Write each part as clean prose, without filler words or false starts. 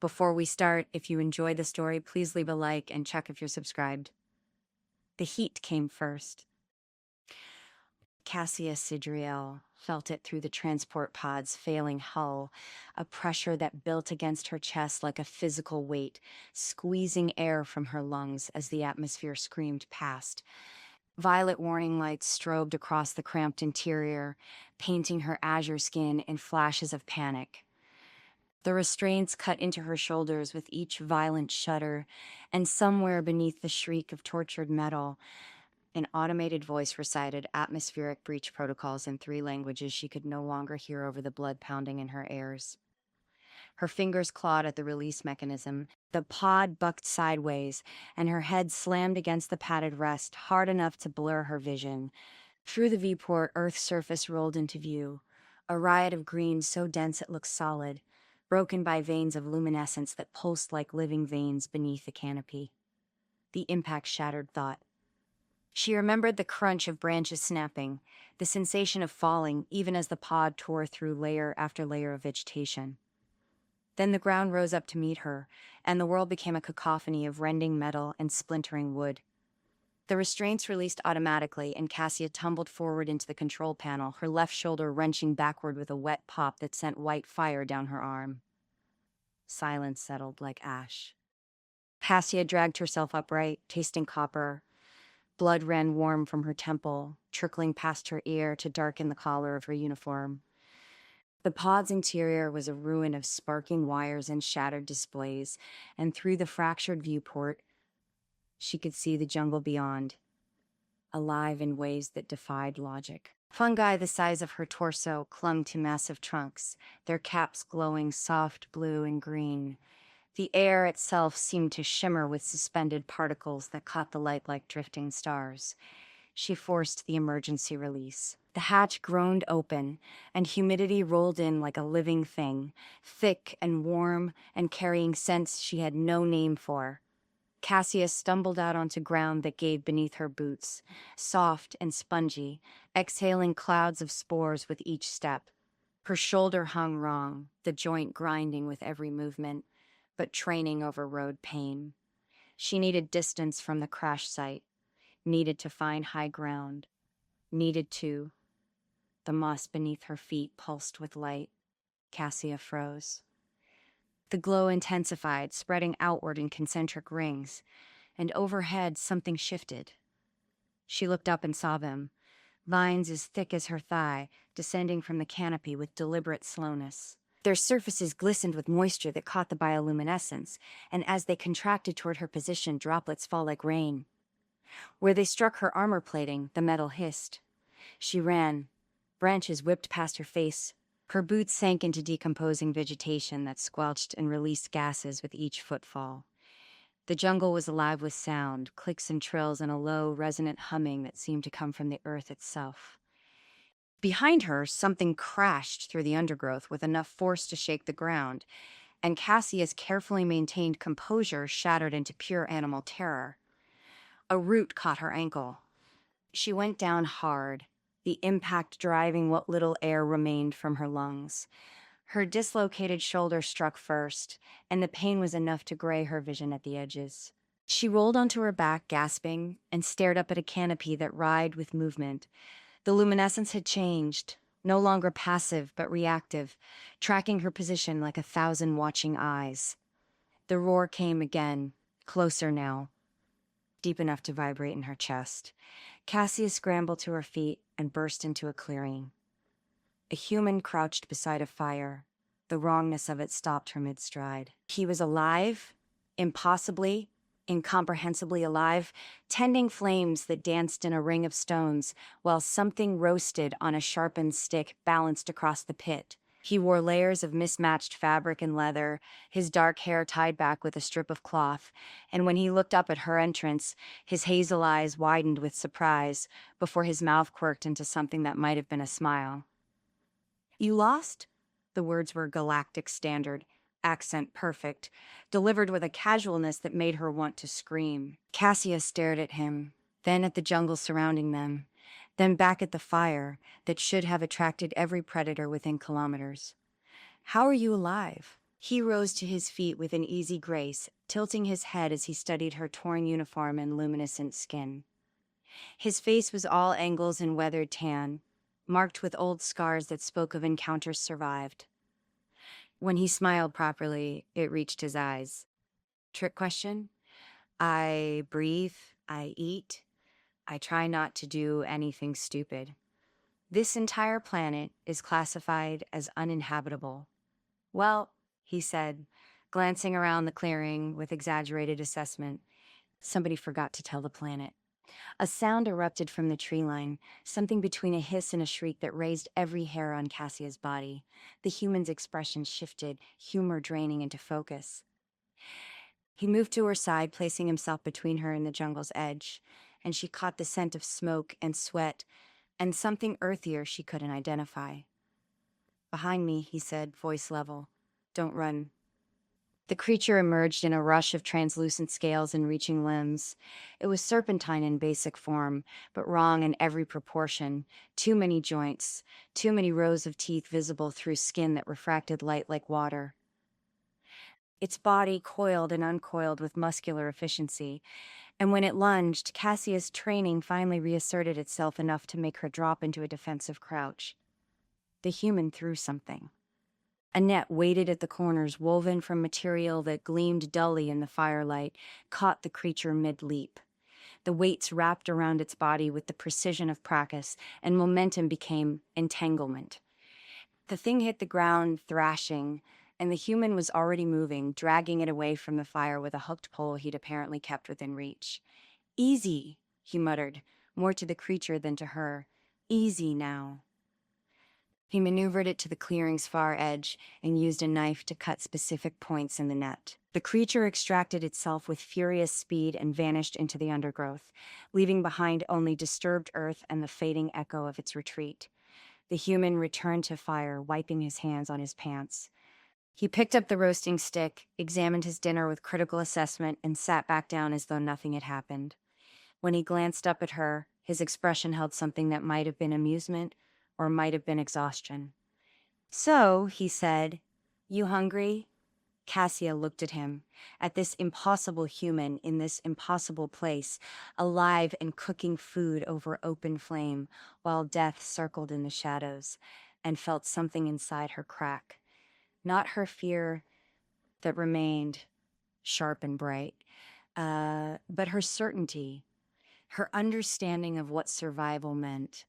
Before we start, if you enjoyed the story, please leave a like and check if you're subscribed. The heat came first. Cassia Sidriel felt it through the transport pod's failing hull, a pressure that built against her chest like a physical weight, squeezing air from her lungs as the atmosphere screamed past. Violet warning lights strobed across the cramped interior, painting her azure skin in flashes of panic. The restraints cut into her shoulders with each violent shudder, and somewhere beneath the shriek of tortured metal, an automated voice recited atmospheric breach protocols in 3 languages she could no longer hear over the blood pounding in her ears. Her fingers clawed at the release mechanism. The pod bucked sideways, and her head slammed against the padded rest, hard enough to blur her vision. Through the viewport, Earth's surface rolled into view, a riot of green so dense it looked solid, broken by veins of luminescence that pulsed like living veins beneath the canopy. The impact shattered thought. She remembered the crunch of branches snapping, the sensation of falling even as the pod tore through layer after layer of vegetation. Then the ground rose up to meet her, and the world became a cacophony of rending metal and splintering wood. The restraints released automatically, and Cassia tumbled forward into the control panel, her left shoulder wrenching backward with a wet pop that sent white fire down her arm. Silence settled like ash. Cassia dragged herself upright, tasting copper. Blood ran warm from her temple, trickling past her ear to darken the collar of her uniform. The pod's interior was a ruin of sparking wires and shattered displays, and through the fractured viewport, she could see the jungle beyond, alive in ways that defied logic. Fungi the size of her torso clung to massive trunks, their caps glowing soft blue and green. The air itself seemed to shimmer with suspended particles that caught the light like drifting stars. She forced the emergency release. The hatch groaned open, and humidity rolled in like a living thing, thick and warm and carrying scents she had no name for. Cassia stumbled out onto ground that gave beneath her boots, soft and spongy, exhaling clouds of spores with each step. Her shoulder hung wrong, the joint grinding with every movement, but training overrode pain. She needed distance from the crash site, needed to find high ground, needed to. The moss beneath her feet pulsed with light. Cassia froze. The glow intensified, spreading outward in concentric rings, and overhead something shifted. She looked up and saw them, vines as thick as her thigh, descending from the canopy with deliberate slowness. Their surfaces glistened with moisture that caught the bioluminescence, and as they contracted toward her position, droplets fall like rain. Where they struck her armor plating, the metal hissed. She ran. Branches whipped past her face. Her boots sank into decomposing vegetation that squelched and released gases with each footfall. The jungle was alive with sound, clicks and trills, and a low, resonant humming that seemed to come from the earth itself. Behind her, something crashed through the undergrowth with enough force to shake the ground, and Cassia's carefully maintained composure shattered into pure animal terror. A root caught her ankle. She went down hard, the impact driving what little air remained from her lungs. Her dislocated shoulder struck first, and the pain was enough to gray her vision at the edges. She rolled onto her back, gasping, and stared up at a canopy that writhed with movement. The luminescence had changed, no longer passive but reactive, tracking her position like 1,000 watching eyes. The roar came again, closer now, deep enough to vibrate in her chest. Cassia scrambled to her feet and burst into a clearing. A human crouched beside a fire. The wrongness of it stopped her mid-stride. He was alive, impossibly, incomprehensibly alive, tending flames that danced in a ring of stones, while something roasted on a sharpened stick balanced across the pit. He wore layers of mismatched fabric and leather, his dark hair tied back with a strip of cloth, and when he looked up at her entrance, his hazel eyes widened with surprise before his mouth quirked into something that might have been a smile. "You lost?" The words were galactic standard, accent perfect, delivered with a casualness that made her want to scream. Cassia stared at him, then at the jungle surrounding them, then back at the fire that should have attracted every predator within kilometers. "How are you alive?" He rose to his feet with an easy grace, tilting his head as he studied her torn uniform and luminescent skin. His face was all angles and weathered tan, marked with old scars that spoke of encounters survived. When he smiled properly, it reached his eyes. Trick question? I breathe, I eat, I try not to do anything stupid. This entire planet is classified as uninhabitable. Well, he said, glancing around the clearing with exaggerated assessment, somebody forgot to tell the planet. A sound erupted from the tree line, something between a hiss and a shriek that raised every hair on Cassia's body. The human's expression shifted, humor draining into focus. He moved to her side, placing himself between her and the jungle's edge, and she caught the scent of smoke and sweat and something earthier she couldn't identify. Behind me, he said, voice level. Don't run. The creature emerged in a rush of translucent scales and reaching limbs. It was serpentine in basic form, but wrong in every proportion. Too many joints, too many rows of teeth visible through skin that refracted light like water. Its body coiled and uncoiled with muscular efficiency, and when it lunged, Cassia's training finally reasserted itself enough to make her drop into a defensive crouch. The human threw something. A net weighted at the corners, woven from material that gleamed dully in the firelight, caught the creature mid-leap. The weights wrapped around its body with the precision of practice, and momentum became entanglement. The thing hit the ground, thrashing, and the human was already moving, dragging it away from the fire with a hooked pole he'd apparently kept within reach. Easy, he muttered, more to the creature than to her. Easy now. He maneuvered it to the clearing's far edge and used a knife to cut specific points in the net. The creature extracted itself with furious speed and vanished into the undergrowth, leaving behind only disturbed earth and the fading echo of its retreat. The human returned to fire, wiping his hands on his pants. He picked up the roasting stick, examined his dinner with critical assessment, and sat back down as though nothing had happened. When he glanced up at her, his expression held something that might have been amusement or might have been exhaustion. So, he said, you hungry? Cassia looked at him, at this impossible human in this impossible place, alive and cooking food over open flame, while death circled in the shadows, and felt something inside her crack. Not her fear that remained sharp and bright, but her certainty, her understanding of what survival meant,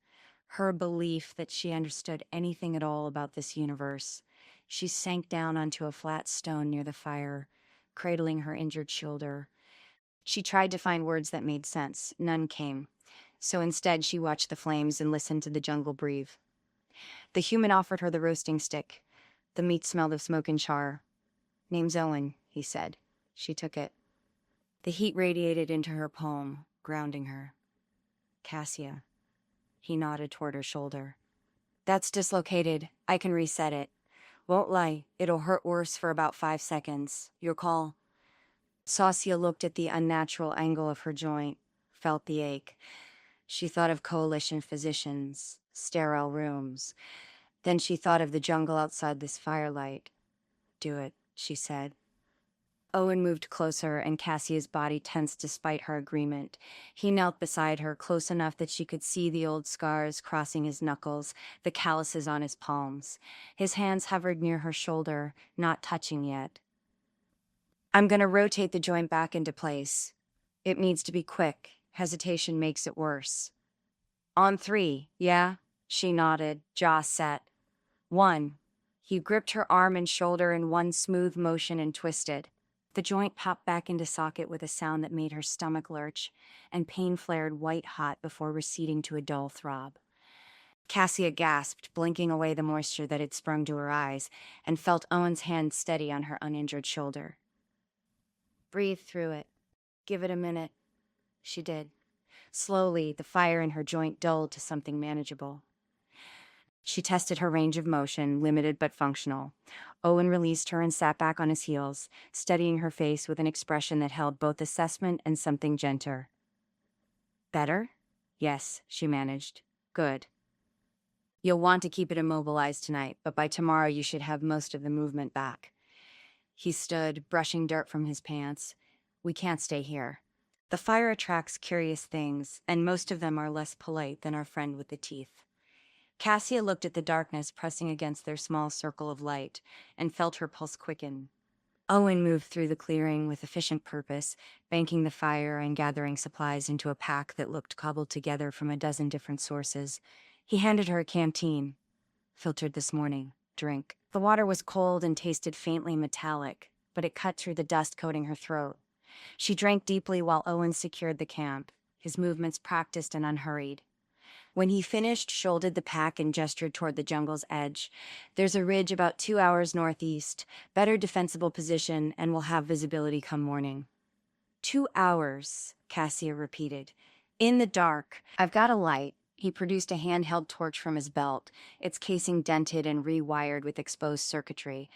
her belief that she understood anything at all about this universe. She sank down onto a flat stone near the fire, cradling her injured shoulder. She tried to find words that made sense. None came. So instead, she watched the flames and listened to the jungle breathe. The human offered her the roasting stick. The meat smelled of smoke and char. Name's Owen, he said. She took it. The heat radiated into her palm, grounding her. Cassia. He nodded toward her shoulder. That's dislocated. I can reset it. Won't lie, it'll hurt worse for about 5 seconds. Your call. Saucia looked at the unnatural angle of her joint, felt the ache. She thought of coalition physicians, sterile rooms. Then she thought of the jungle outside this firelight. Do it, she said. Owen moved closer, and Cassia's body tensed despite her agreement. He knelt beside her, close enough that she could see the old scars crossing his knuckles, the calluses on his palms. His hands hovered near her shoulder, not touching yet. I'm going to rotate the joint back into place. It needs to be quick. Hesitation makes it worse. On 3, yeah? She nodded, jaw set. 1. He gripped her arm and shoulder in one smooth motion and twisted. The joint popped back into socket with a sound that made her stomach lurch, and pain flared white-hot before receding to a dull throb. Cassia gasped, blinking away the moisture that had sprung to her eyes, and felt Owen's hand steady on her uninjured shoulder. Breathe through it. Give it a minute. She did. Slowly, the fire in her joint dulled to something manageable. She tested her range of motion, limited but functional. Owen released her and sat back on his heels, studying her face with an expression that held both assessment and something gentler. Better? Yes, she managed. Good. You'll want to keep it immobilized tonight, but by tomorrow you should have most of the movement back. He stood, brushing dirt from his pants. We can't stay here. The fire attracts curious things, and most of them are less polite than our friend with the teeth. Cassia looked at the darkness pressing against their small circle of light and felt her pulse quicken. Owen moved through the clearing with efficient purpose, banking the fire and gathering supplies into a pack that looked cobbled together from a dozen different sources. He handed her a canteen. Filtered this morning. Drink. The water was cold and tasted faintly metallic, but it cut through the dust coating her throat. She drank deeply while Owen secured the camp, his movements practiced and unhurried. When he finished, shouldered the pack and gestured toward the jungle's edge. There's a ridge about 2 hours northeast, better defensible position, and we'll have visibility come morning. 2 hours, Cassia repeated. In the dark. I've got a light. He produced a handheld torch from his belt, its casing dented and rewired with exposed circuitry.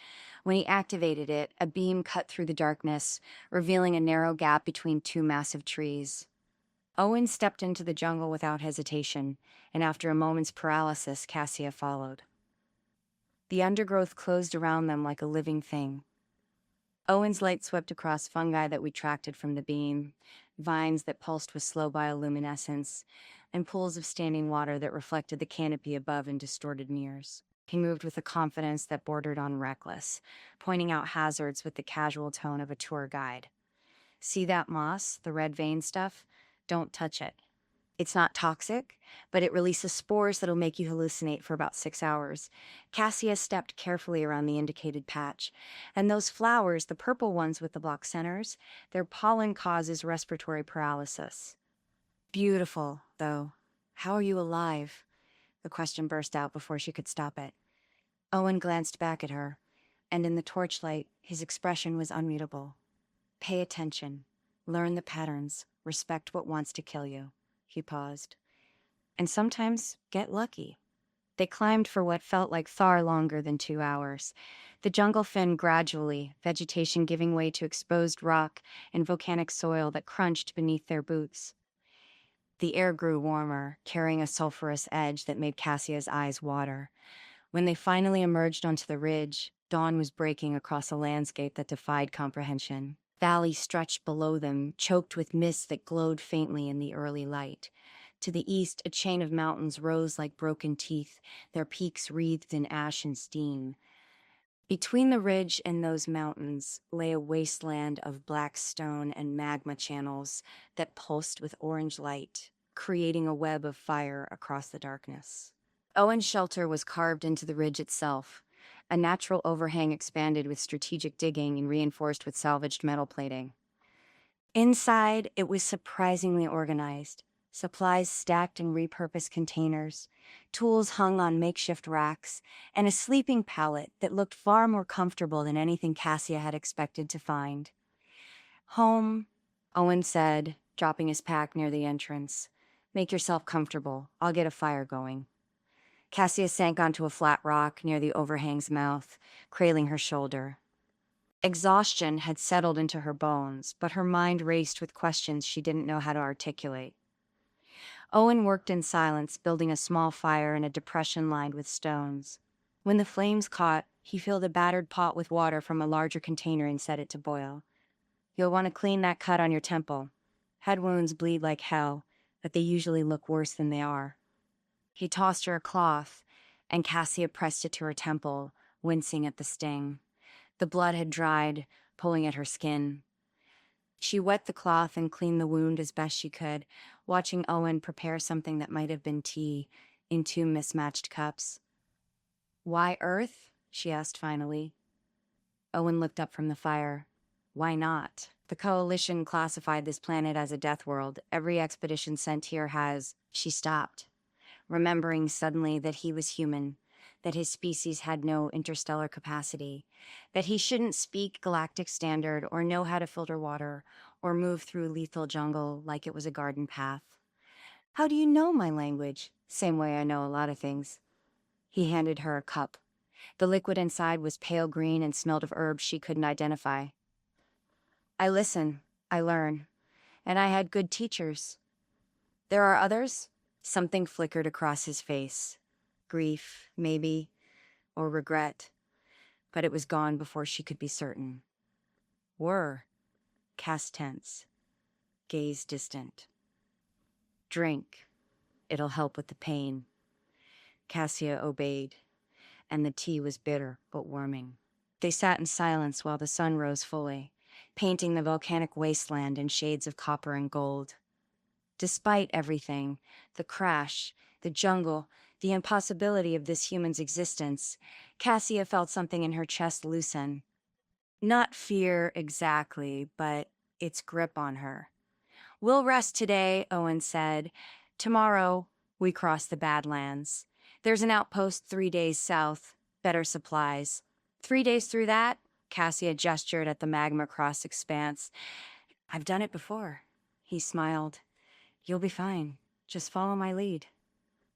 When he activated it, a beam cut through the darkness, revealing a narrow gap between two massive trees. Owen stepped into the jungle without hesitation, and after a moment's paralysis, Cassia followed. The undergrowth closed around them like a living thing. Owen's light swept across fungi that retracted from the beam, vines that pulsed with slow bioluminescence, and pools of standing water that reflected the canopy above in distorted mirrors. He moved with a confidence that bordered on reckless, pointing out hazards with the casual tone of a tour guide. See that moss, the red vein stuff? Don't touch it. It's not toxic, but it releases spores that'll make you hallucinate for about 6 hours. Cassia stepped carefully around the indicated patch. And those flowers, the purple ones with the block centers, their pollen causes respiratory paralysis. Beautiful, though. How are you alive? The question burst out before she could stop it. Owen glanced back at her, and in the torchlight, his expression was unreadable. Pay attention. Learn the patterns. Respect what wants to kill you. He paused. And sometimes get lucky. They climbed for what felt like far longer than 2 hours. The jungle thinned gradually, vegetation giving way to exposed rock and volcanic soil that crunched beneath their boots. The air grew warmer, carrying a sulfurous edge that made Cassia's eyes water. When they finally emerged onto the ridge, dawn was breaking across a landscape that defied comprehension. Valleys stretched below them, choked with mist that glowed faintly in the early light. To the east, a chain of mountains rose like broken teeth, their peaks wreathed in ash and steam. Between the ridge and those mountains lay a wasteland of black stone and magma channels that pulsed with orange light, creating a web of fire across the darkness. Owen's shelter was carved into the ridge itself. A natural overhang expanded with strategic digging and reinforced with salvaged metal plating. Inside, it was surprisingly organized. Supplies stacked in repurposed containers, tools hung on makeshift racks, and a sleeping pallet that looked far more comfortable than anything Cassia had expected to find. Home, Owen said, dropping his pack near the entrance. Make yourself comfortable. I'll get a fire going. Cassia sank onto a flat rock near the overhang's mouth, cradling her shoulder. Exhaustion had settled into her bones, but her mind raced with questions she didn't know how to articulate. Owen worked in silence, building a small fire in a depression lined with stones. When the flames caught, he filled a battered pot with water from a larger container and set it to boil. You'll want to clean that cut on your temple. Head wounds bleed like hell, but they usually look worse than they are. He tossed her a cloth, and Cassia pressed it to her temple, wincing at the sting. The blood had dried, pulling at her skin. She wet the cloth and cleaned the wound as best she could, watching Owen prepare something that might have been tea in two mismatched cups. Why Earth? She asked finally. Owen looked up from the fire. Why not? The Coalition classified this planet as a death world. Every expedition sent here has... She stopped, remembering suddenly that he was human, that his species had no interstellar capacity, that he shouldn't speak galactic standard or know how to filter water or move through lethal jungle like it was a garden path. How do you know my language? Same way I know a lot of things. He handed her a cup. The liquid inside was pale green and smelled of herbs she couldn't identify. I listen, I learn, and I had good teachers. There are others? Something flickered across his face. Grief, maybe, or regret. But it was gone before she could be certain. Were. Cast tense. Gaze distant. Drink. It'll help with the pain. Cassia obeyed, and the tea was bitter but warming. They sat in silence while the sun rose fully, painting the volcanic wasteland in shades of copper and gold. Despite everything, the crash, the jungle, the impossibility of this human's existence, Cassia felt something in her chest loosen. Not fear exactly, but its grip on her. "We'll rest today," Owen said. "Tomorrow, we cross the Badlands. There's an outpost 3 days south, better supplies. 3 days through that?" Cassia gestured at the magma-crossed expanse. "I've done it before." He smiled. "You'll be fine. Just follow my lead."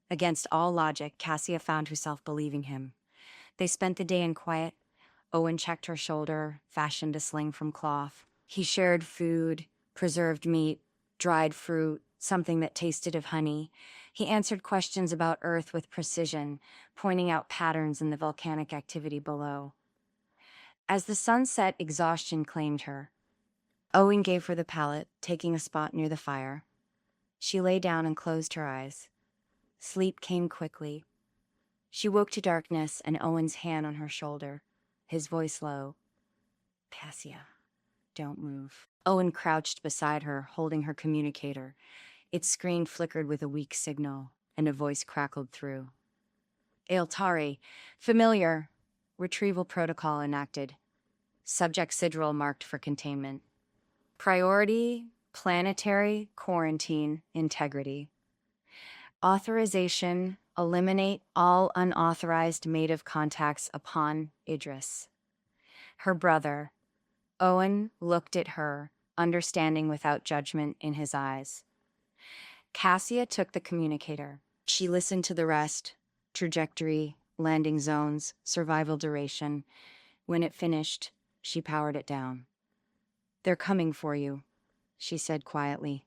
Against all logic, Cassia found herself believing him. They spent the day in quiet. Owen checked her shoulder, fashioned a sling from cloth. He shared food, preserved meat, dried fruit, something that tasted of honey. He answered questions about Earth with precision, pointing out patterns in the volcanic activity below. As the sun set, exhaustion claimed her. Owen gave her the pallet, taking a spot near the fire. She lay down and closed her eyes. Sleep came quickly. She woke to darkness and Owen's hand on her shoulder, his voice low. "Cassia, don't move." Owen crouched beside her, holding her communicator. Its screen flickered with a weak signal, and a voice crackled through. "Aeltari, familiar. Retrieval protocol enacted. Subject sigil marked for containment. Priority, planetary, quarantine, integrity. Authorization, eliminate all unauthorized mative contacts upon Idris." Her brother, Owen, looked at her, understanding without judgment in his eyes. Cassia took the communicator. She listened to the rest: trajectory, landing zones, survival duration. When it finished, she powered it down. "They're coming for you," she said quietly.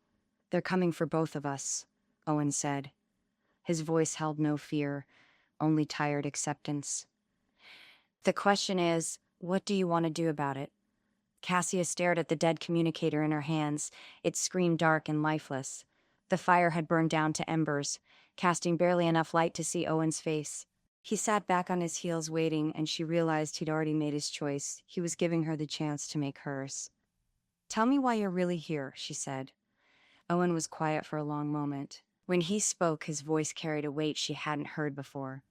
"They're coming for both of us," Owen said. His voice held no fear, only tired acceptance. "The question is, what do you want to do about it?" Cassia stared at the dead communicator in her hands. It screamed dark and lifeless. The fire had burned down to embers, casting barely enough light to see Owen's face. He sat back on his heels waiting, and she realized he'd already made his choice. He was giving her the chance to make hers. "Tell me why you're really here," she said. Owen was quiet for a long moment. When he spoke, his voice carried a weight she hadn't heard before.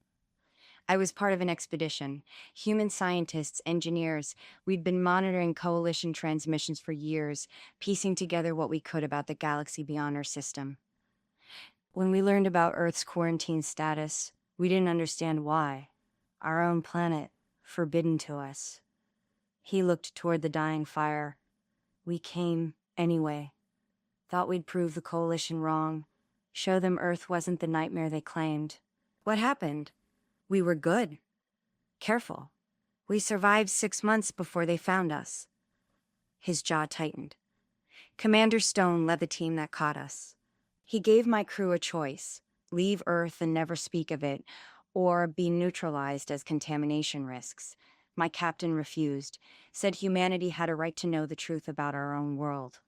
"I was part of an expedition. Human scientists, engineers. We'd been monitoring coalition transmissions for years, piecing together what we could about the galaxy beyond our system. When we learned about Earth's quarantine status, we didn't understand why. Our own planet, forbidden to us." He looked toward the dying fire. "We came anyway. Thought we'd prove the coalition wrong. Show them Earth wasn't the nightmare they claimed. What happened? We were good. Careful. We survived 6 months before they found us." His jaw tightened. "Commander Stone led the team that caught us. He gave my crew a choice: leave Earth and never speak of it, or be neutralized as contamination risks. My captain refused, said humanity had a right to know the truth about our own world."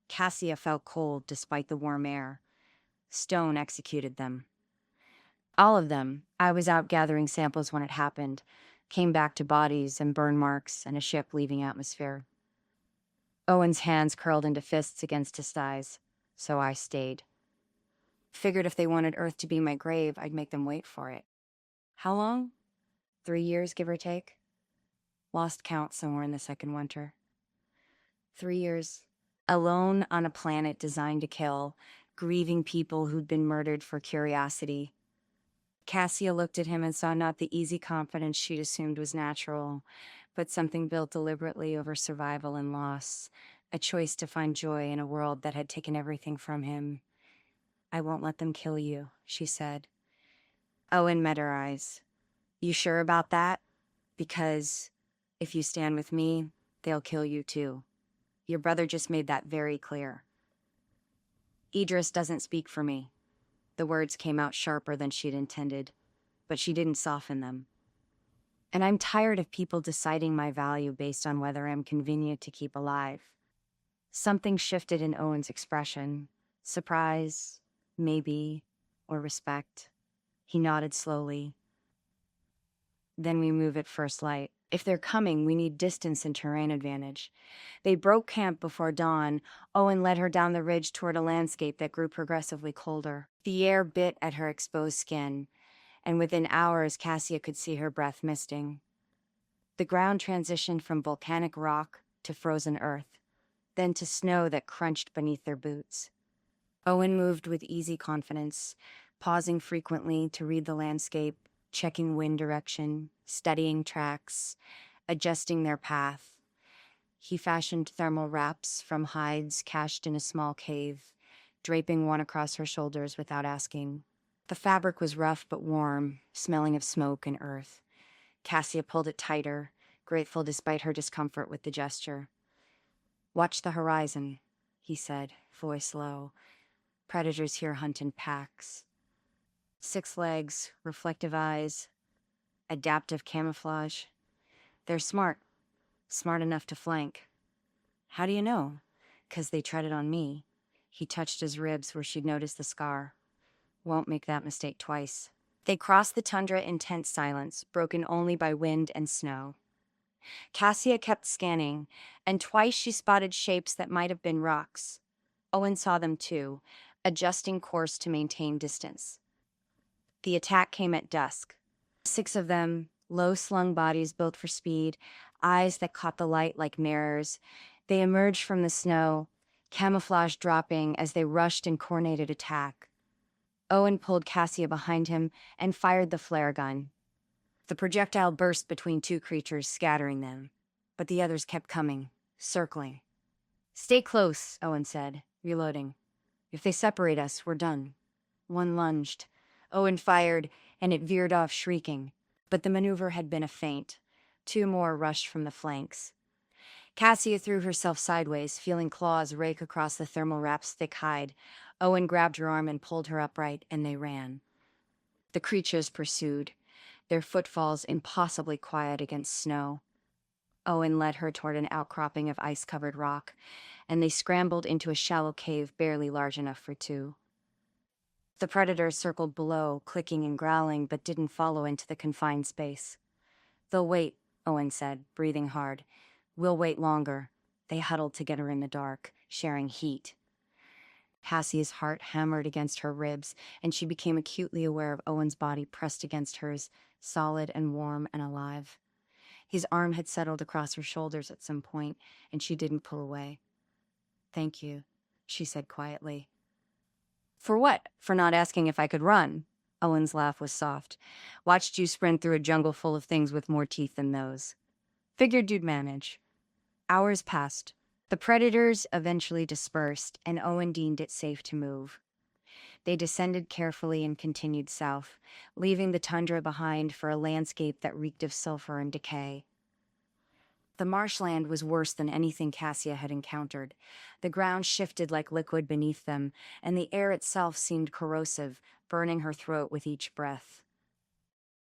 Cassia felt cold despite the warm air. "Stone executed them. All of them. I was out gathering samples when it happened. Came back to bodies and burn marks and a ship leaving atmosphere." Owen's hands curled into fists against his thighs. "So I stayed. Figured if they wanted Earth to be my grave, I'd make them wait for it. How long? 3 years, give or take? Lost count somewhere in the second winter. 3 years. Alone on a planet designed to kill, grieving people who'd been murdered for curiosity." Cassia looked at him and saw not the easy confidence she'd assumed was natural, but something built deliberately over survival and loss, a choice to find joy in a world that had taken everything from him. "I won't let them kill you," she said. Owen met her eyes. "You sure about that? Because if you stand with me, they'll kill you too. Your brother just made that very clear." "Idris doesn't speak for me." The words came out sharper than she'd intended, but she didn't soften them. And I'm tired of people deciding my value based on whether I'm convenient to keep alive. Something shifted in Owen's expression. Surprise, maybe, or respect. He nodded slowly. Then we move at first light. If they're coming, we need distance and terrain advantage. They broke camp before dawn. Owen led her down the ridge toward a landscape that grew progressively colder. The air bit at her exposed skin, and within hours, Cassia could see her breath misting. The ground transitioned from volcanic rock to frozen earth, then to snow that crunched beneath their boots. Owen moved with easy confidence, pausing frequently to read the landscape, checking wind direction, studying tracks, adjusting their path. He fashioned thermal wraps from hides cached in a small cave, draping one across her shoulders without asking. The fabric was rough but warm, smelling of smoke and earth. Cassia pulled it tighter, grateful despite her discomfort with the gesture. "Watch the horizon," he said, voice low. "Predators here hunt in packs. 6 legs, reflective eyes, adaptive camouflage. They're smart enough to flank." "How do you know?" "'Cause they treaded on me." He touched his ribs where she'd noticed the scar. "Won't make that mistake twice." They crossed the tundra in tense silence, broken only by wind and snow. Cassia kept scanning, and twice she spotted shapes that might have been rocks. Owen saw them too, adjusting course to maintain distance. The attack came at dusk. 6 of them, low-slung bodies built for speed, eyes that caught the light like mirrors. They emerged from the snow, camouflage dropping as they rushed in coordinated attack. Owen pulled Cassia behind him and fired the flare gun. The projectile burst between 2 creatures, scattering them. But the others kept coming, circling. "Stay close," Owen said, reloading. "If they separate us, we're done." One lunged. Owen fired, and it veered off shrieking. But the maneuver had been a feint. 2 more rushed from the flanks. Cassia threw herself sideways, feeling claws rake across the thermal wrap's thick hide. Owen grabbed her arm and pulled her upright, and they ran. The creatures pursued, their footfalls impossibly quiet against snow. Owen led her toward an outcropping of ice-covered rock, and they scrambled into a shallow cave barely large enough for 2. The predators circled below, clicking and growling, but didn't follow into the confined space. "They'll wait," Owen said, breathing hard. "We'll wait longer." They huddled together in the dark, sharing heat. Cassie's heart hammered against her ribs, and she became acutely aware of Owen's body pressed against hers, solid and warm and alive. His arm had settled across her shoulders at some point, and she didn't pull away. "Thank you," she said quietly. "For what? For not asking if I could run?" Owen's laugh was soft. "Watched you sprint through a jungle full of things with more teeth than those. Figured you'd manage." Hours passed. The predators eventually dispersed, and Owen deemed it safe to move. They descended carefully and continued south, leaving the tundra behind for a landscape that reeked of sulfur and decay. The marshland was worse than anything Cassia had encountered. The ground shifted like liquid beneath them, and the air itself seemed corrosive, burning her throat with each breath.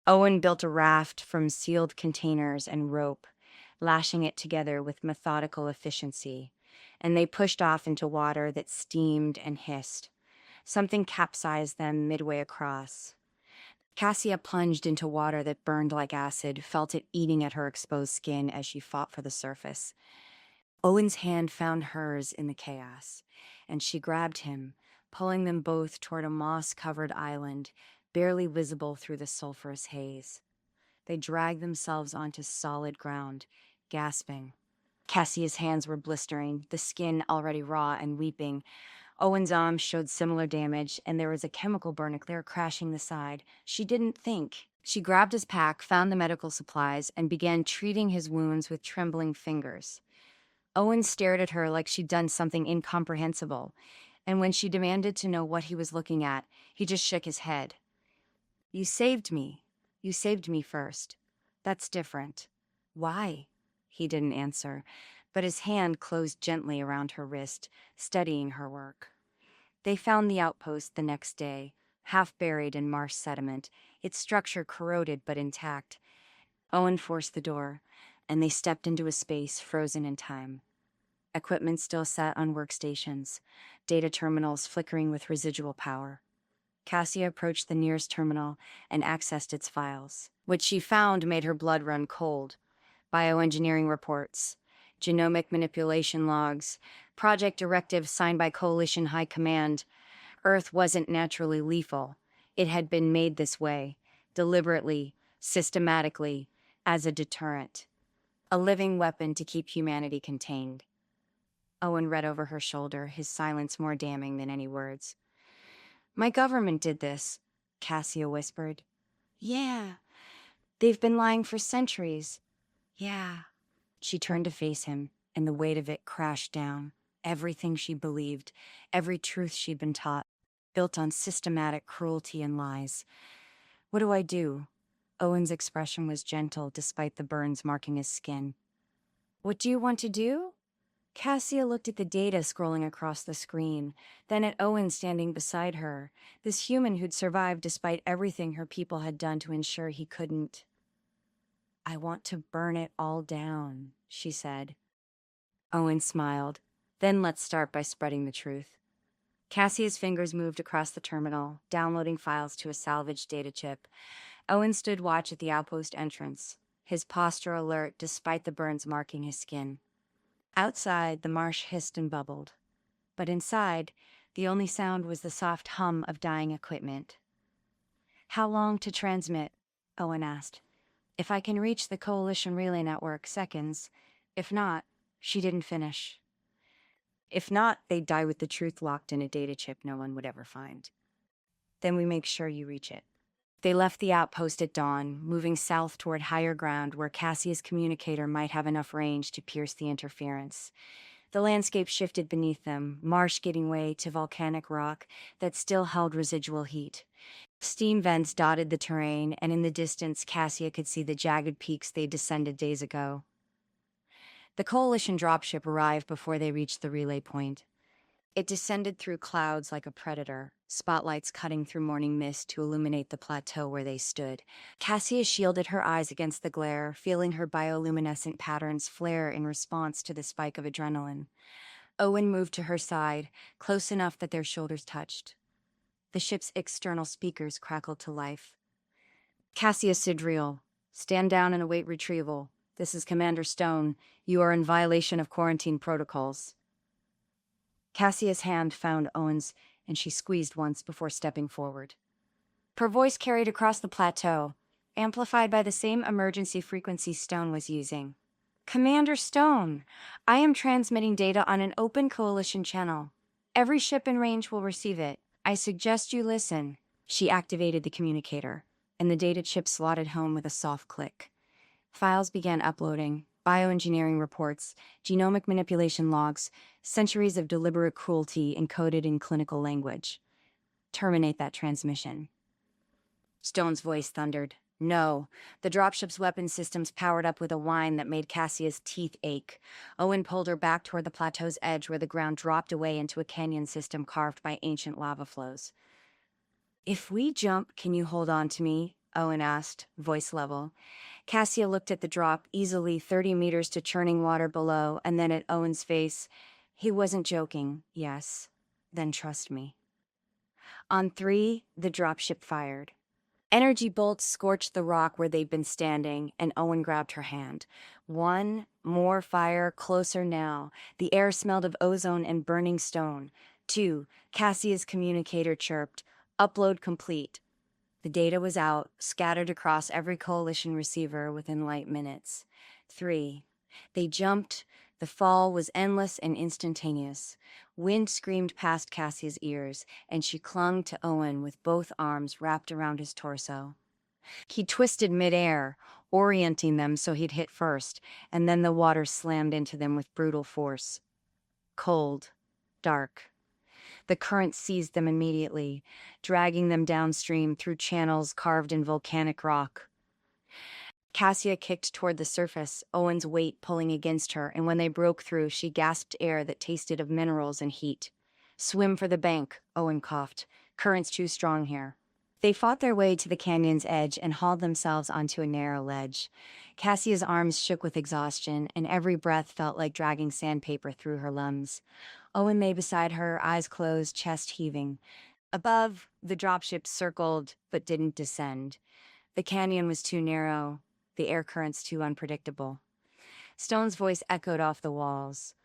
Owen built a raft from sealed containers and rope, lashing it together with methodical efficiency, and they pushed off into water that steamed and hissed. Something capsized them midway across. Cassia plunged into water that burned like acid, felt it eating at her exposed skin as she fought for the surface. Owen's hand found hers in the chaos, and she grabbed him, pulling them both toward a moss-covered island, barely visible through the sulphurous haze. They dragged themselves onto solid ground, gasping. Cassia's hands were blistering, the skin already raw and weeping. Owen's arms showed similar damage, and there was a chemical burn clear crashing the side. She didn't think. She grabbed his pack, found the medical supplies, and began treating his wounds with trembling fingers. Owen stared at her like she'd done something incomprehensible, and when she demanded to know what he was looking at, he just shook his head. "You saved me. You saved me first. That's different." "Why?" He didn't answer, but his hand closed gently around her wrist, steadying her work. They found the outpost the next day, half buried in marsh sediment, its structure corroded but intact. Owen forced the door, and they stepped into a space frozen in time. Equipment still sat on workstations, data terminals flickering with residual power. Cassia approached the nearest terminal and accessed its files. What she found made her blood run cold. Bioengineering reports, genomic manipulation logs, project directives signed by Coalition High Command. Earth wasn't naturally lethal. It had been made this way, deliberately, systematically, as a deterrent. A living weapon to keep humanity contained. Owen read over her shoulder, his silence more damning than any words. My government did this, Cassia whispered. Yeah. They've been lying for centuries. Yeah. She turned to face him, and the weight of it crashed down. Everything she believed, every truth she'd been taught, built on systematic cruelty and lies. What do I do? Owen's expression was gentle despite the burns marking his skin. What do you want to do? Cassia looked at the data scrolling across the screen, then at Owen standing beside her, this human who'd survived despite everything her people had done to ensure he couldn't. I want to burn it all down, she said. Owen smiled. Then let's start by spreading the truth. Cassia's fingers moved across the terminal, downloading files to a salvaged data chip. Owen stood watch at the outpost entrance, his posture alert despite the burns marking his skin. Outside, the marsh hissed and bubbled. But inside, the only sound was the soft hum of dying equipment. How long to transmit? Owen asked. If I can reach the Coalition relay network, seconds. If not, she didn't finish. If not, they'd die with the truth locked in a data chip no one would ever find. Then we make sure you reach it. They left the outpost at dawn, moving south toward higher ground where Cassia's communicator might have enough range to pierce the interference. The landscape shifted beneath them, marsh giving way to volcanic rock that still held residual heat. Steam vents dotted the terrain, and in the distance, Cassia could see the jagged peaks they descended days ago. The Coalition dropship arrived before they reached the relay point. It descended through clouds like a predator, spotlights cutting through morning mist to illuminate the plateau where they stood. Cassia shielded her eyes against the glare, feeling her bioluminescent patterns flare in response to the spike of adrenaline. Owen moved to her side, close enough that their shoulders touched. The ship's external speakers crackled to life. Cassia Sidriel, stand down and await retrieval. This is Commander Stone. You are in violation of quarantine protocols. Cassia's hand found Owen's, and she squeezed once before stepping forward. Her voice carried across the plateau, amplified by the same emergency frequency Stone was using. Commander Stone, I am transmitting data on an open Coalition channel. Every ship in range will receive it. I suggest you listen. She activated the communicator, and the data chip slotted home with a soft click. Files began uploading. Bioengineering reports, genomic manipulation logs, centuries of deliberate cruelty encoded in clinical language. Terminate that transmission. Stone's voice thundered. No. The dropship's weapon systems powered up with a whine that made Cassia's teeth ache. Owen pulled her back toward the plateau's edge where the ground dropped away into a canyon system carved by ancient lava flows. If we jump, can you hold on to me? Owen asked, voice level. Cassia looked at the drop, easily 30 meters to churning water below, and then at Owen's face. He wasn't joking, yes. Then trust me. On 3, the dropship fired. Energy bolts scorched the rock where they'd been standing, and Owen grabbed her hand. 1, more fire, closer now. The air smelled of ozone and burning stone. 2, Cassia's communicator chirped. Upload complete. The data was out, scattered across every Coalition receiver within light minutes. 3. They jumped. The fall was endless and instantaneous. Wind screamed past Cassia's ears, and she clung to Owen with both arms wrapped around his torso. He twisted midair, orienting them so he'd hit first, and then the water slammed into them with brutal force. Cold. Dark. The current seized them immediately, dragging them downstream through channels carved in volcanic rock. Cassia kicked toward the surface, Owen's weight pulling against her, and when they broke through, she gasped air that tasted of minerals and heat. Swim for the bank, Owen coughed. Current's too strong here. They fought their way to the canyon's edge and hauled themselves onto a narrow ledge. Cassia's arms shook with exhaustion, and every breath felt like dragging sandpaper through her lungs. Owen lay beside her, eyes closed, chest heaving. Above, the dropship circled but didn't descend. The canyon was too narrow, the air currents too unpredictable. Stone's voice echoed off the walls.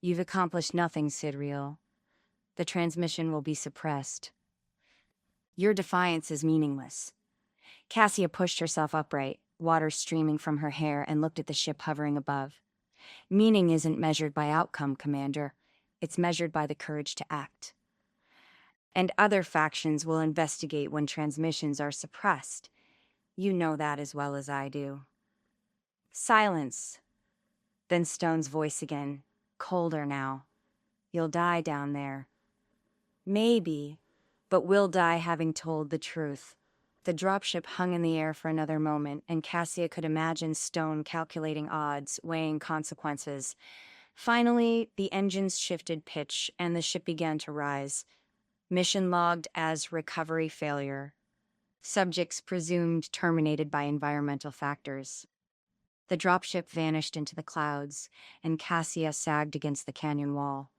"You've accomplished nothing, Sidriel. The transmission will be suppressed. Your defiance is meaningless." Cassia pushed herself upright, water streaming from her hair, and looked at the ship hovering above. "Meaning isn't measured by outcome, Commander. It's measured by the courage to act. And other factions will investigate when transmissions are suppressed. You know that as well as I do." Silence. Then Stone's voice again, colder now. "You'll die down there. Maybe, but we'll die having told the truth." The dropship hung in the air for another moment, and Cassia could imagine Stone calculating odds, weighing consequences. Finally, the engines shifted pitch, and the ship began to rise. Mission logged as recovery failure. Subjects presumed terminated by environmental factors. The dropship vanished into the clouds, and Cassia sagged against the canyon wall.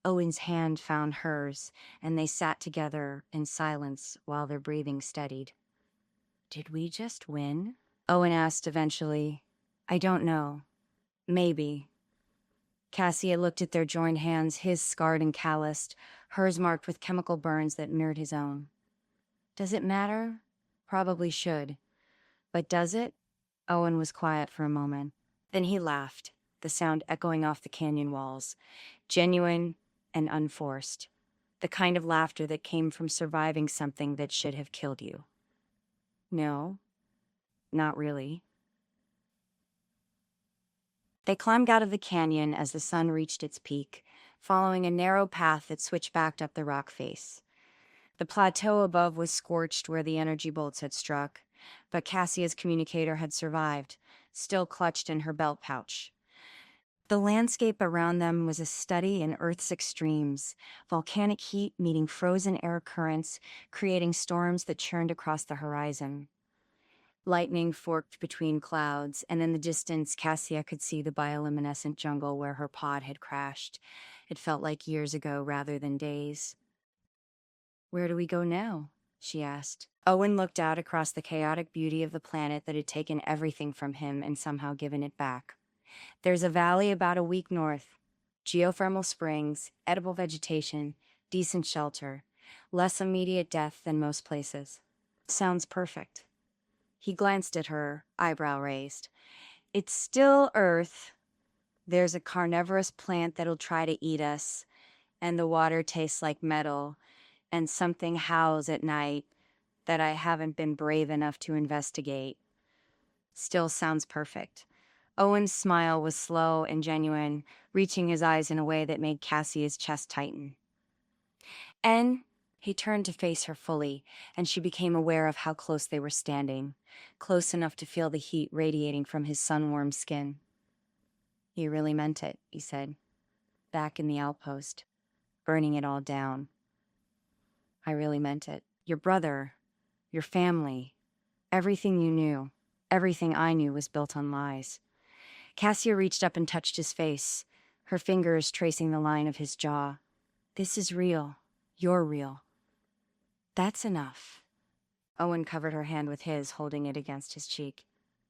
Owen's hand found hers, and they sat together in silence while their breathing steadied. "Did we just win?" Owen asked eventually. "I don't know. Maybe." Cassia looked at their joined hands, his scarred and calloused, hers marked with chemical burns that mirrored his own. "Does it matter? Probably should. But does it?" Owen was quiet for a moment. Then he laughed, the sound echoing off the canyon walls, genuine and unforced, the kind of laughter that came from surviving something that should have killed you. "No, not really." They climbed out of the canyon as the sun reached its peak, following a narrow path that switched back up the rock face. The plateau above was scorched where the energy bolts had struck, but Cassia's communicator had survived, still clutched in her belt pouch. The landscape around them was a study in Earth's extremes, volcanic heat meeting frozen air currents, creating storms that churned across the horizon. Lightning forked between clouds, and in the distance, Cassia could see the bioluminescent jungle where her pod had crashed. It felt like years ago rather than days. "Where do we go now?" she asked. Owen looked out across the chaotic beauty of the planet that had taken everything from him and somehow given it back. "There's a valley about a week north. Geothermal springs, edible vegetation, decent shelter, less immediate death than most places." "Sounds perfect." He glanced at her, eyebrow raised. "It's still Earth. There's a carnivorous plant that'll try to eat us, and the water tastes like metal, and something howls at night that I haven't been brave enough to investigate. Still sounds perfect." Owen's smile was slow and genuine, reaching his eyes in a way that made Cassia's chest tighten. And he turned to face her fully, and she became aware of how close they were standing, close enough to feel the heat radiating from his sun-warmed skin. "You really meant it," he said. "Back in the outpost, burning it all down. I really meant it. Your brother, your family, everything you knew, everything I knew was built on lies." Cassia reached up and touched his face, her fingers tracing the line of his jaw. "This is real. You're real." "That's enough." Owen covered her hand with his, holding it against his cheek.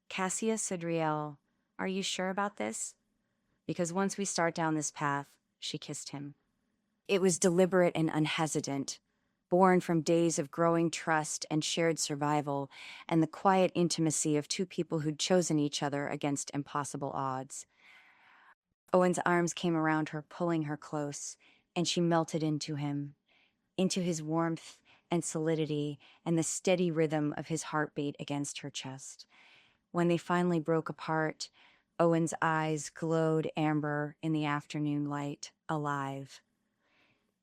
"Cassia Sidriel, are you sure about this? Because once we start down this path," she kissed him. It was deliberate and unhesitant, born from days of growing trust and shared survival, and the quiet intimacy of two people who'd chosen each other against impossible odds. Owen's arms came around her, pulling her close, and she melted into him, into his warmth and solidity and the steady rhythm of his heartbeat against her chest. When they finally broke apart, Owen's eyes glowed amber in the afternoon light, alive.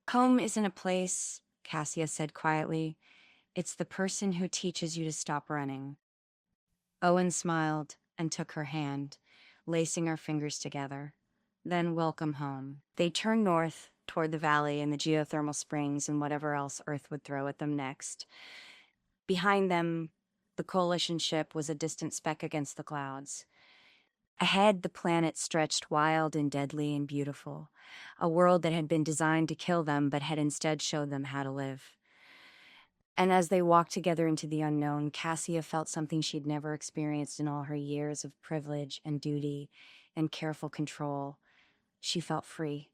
"Home isn't a place," Cassia said quietly. "It's the person who teaches you to stop running." Owen smiled and took her hand, lacing her fingers together. Then "Welcome home." They turned north toward the valley and the geothermal springs and whatever else Earth would throw at them next. Behind them, the coalition ship was a distant speck against the clouds. Ahead, the planet stretched wild and deadly and beautiful, a world that had been designed to kill them but had instead showed them how to live. And as they walked together into the unknown, Cassia felt something she'd never experienced in all her years of privilege and duty and careful control. She felt free.